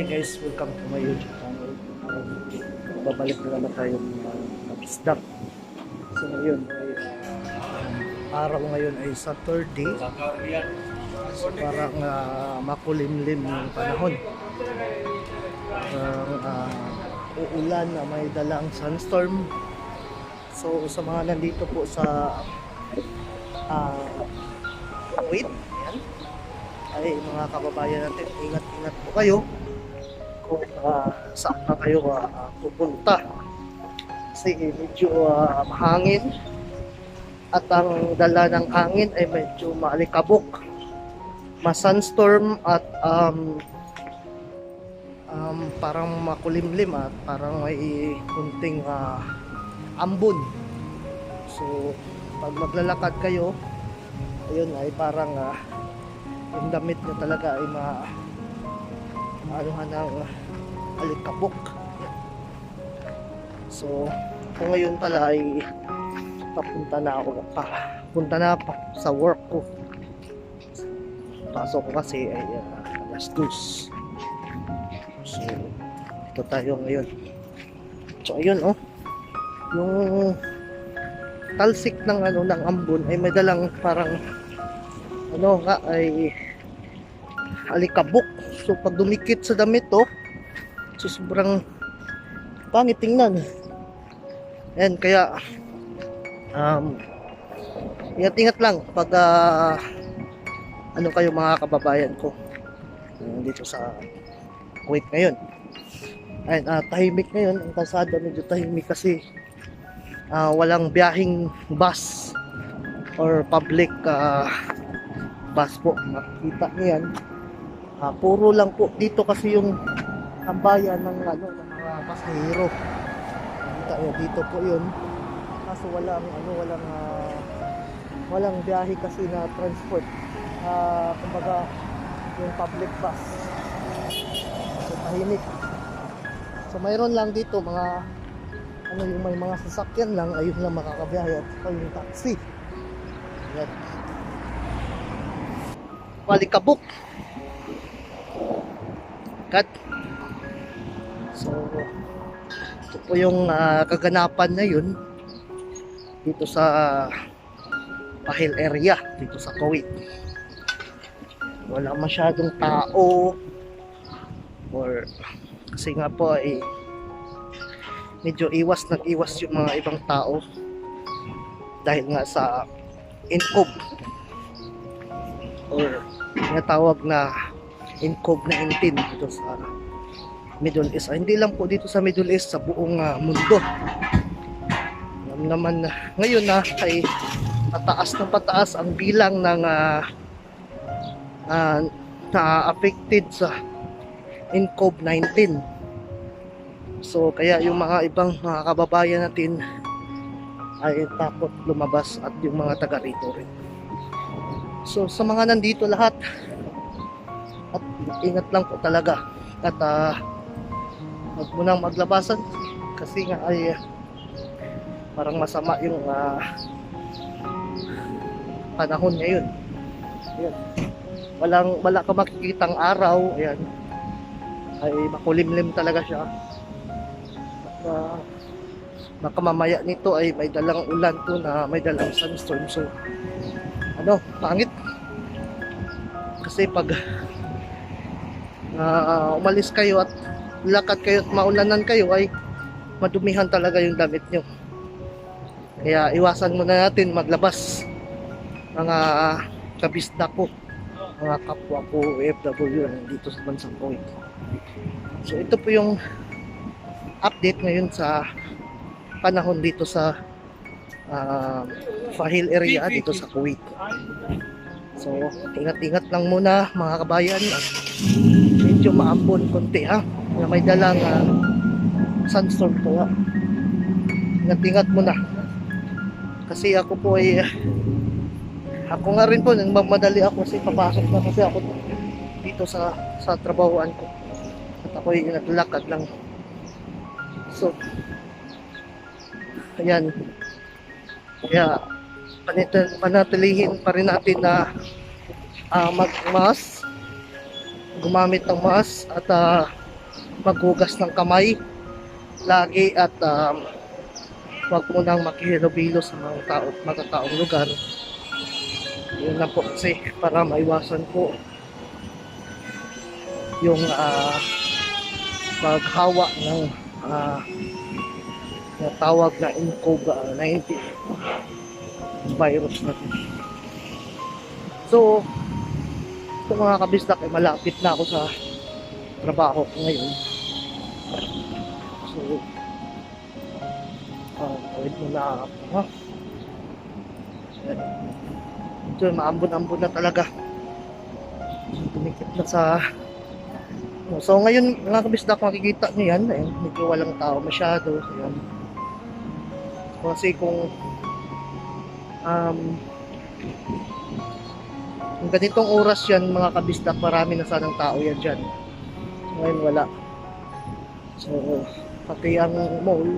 Hey guys, welcome to my YouTube channel. Babalik na naman tayo ng isda. So ngayon ay araw ngayon ay Saturday. So parang makulimlim yung panahon. Uulan na may dalang sunstorm. So sa mga nandito po sa Kuwait, yan, ay mga kababayan natin, ingat-ingat po kayo kung saan na kayo pupunta kasi medyo mahangin at ang dala ng hangin ay medyo maalikabok, ma-sunstorm at parang makulimlim at parang may kunting ambon. So pag maglalakad kayo, ayun ay parang yung damit nyo talaga ay maanuhan ng alikabok. So kung ngayon pala ay papunta na pa sa work ko. Pasok ko kasi ay alas 2. So ito tayo ngayon. So ayun yung talsik ng ng ambon ay may dalang parang ay alikabok. So pag dumikit sa damit so sobrang pangit tingnan. Ayan, kaya ingat-ingat lang pag kayo mga kababayan ko dito sa Kuwait ngayon. Ayan, tahimik ngayon ang kalsada, medyo tahimik kasi walang biyaheng bus or public bus po. Makikita niyo yan, puro lang po dito kasi yung tambayan ng mga pasahero. Makikita niyo dito po yun, kaso walang biyahe kasi na transport, kumbaga yung public bus. So tahimik. So mayroon lang dito mga yung may mga sasakyan lang, ayun lang makakabiyahe, at yung taxi. Ayan, malikabok kat. So ito po yung kaganapan na yun dito sa Pahil area dito sa Kuwait. Wala masyadong tao or kasi nga po ay medyo iwas yung mga ibang tao dahil nga sa INCOV or tinatawag na INCOV-19 dito sa Middle East. Hindi lang po dito sa Middle East, sa buong mundo. Alam naman na ngayon ay pataas ang bilang ng na-affected sa INCOV-19. So kaya yung mga ibang mga kababayan natin ay takot lumabas, at yung mga taga rito rin. So sa mga nandito lahat, at ingat lang po talaga, at wag mo nang maglabasan kasi nga ay parang masama yung panahon ngayon. Ayan. Wala ka makikitang araw. Ayan, ay makulimlim talaga siya. Baka mamaya nito ay may dalang ulan to, na may dalang sunstorm. So pangit kasi pag umalis kayo at lakad kayo at maulanan kayo, ay madumihan talaga yung damit nyo. Kaya iwasan muna natin maglabas, mga kabisda ko, mga kapwa ko OFW dito sa bansang Kuwait. So ito po yung update ngayon sa panahon dito sa Pahil area dito sa Kuwait. So ingat-ingat lang muna mga kabayan, at medyo maambon konti na may dalang sunstorm po. Ingat-ingat muna kasi ako po ay ako nga rin po nagmamadali ako kasi papasok na kasi ako dito sa trabahoan ko, at ako ay naglakad lang. So ayan, kaya panatilihin pa rin natin na mag-mask, gumamit ng mask, at maghugas ng kamay lagi at wag mo nang makihilobilo sa mga taong lugar. Yun na po kasi para maiwasan po yung paghawa ng tawag na COVID-19 virus na to. So, ito mga kabisdak, ay malapit na ako sa trabaho ko ngayon. So, wait mo na ako, ha? Ito, maambon-ambon na talaga. Tumikit na sa... So, ngayon, mga kabisdak, makikita nyo yan. Ayan, medyo walang tao masyado. Ayan. Kasi kung ganitong oras yan, mga kabisdak, marami na sanang tao yan dyan. Ngayon, wala. So, pati ang mall,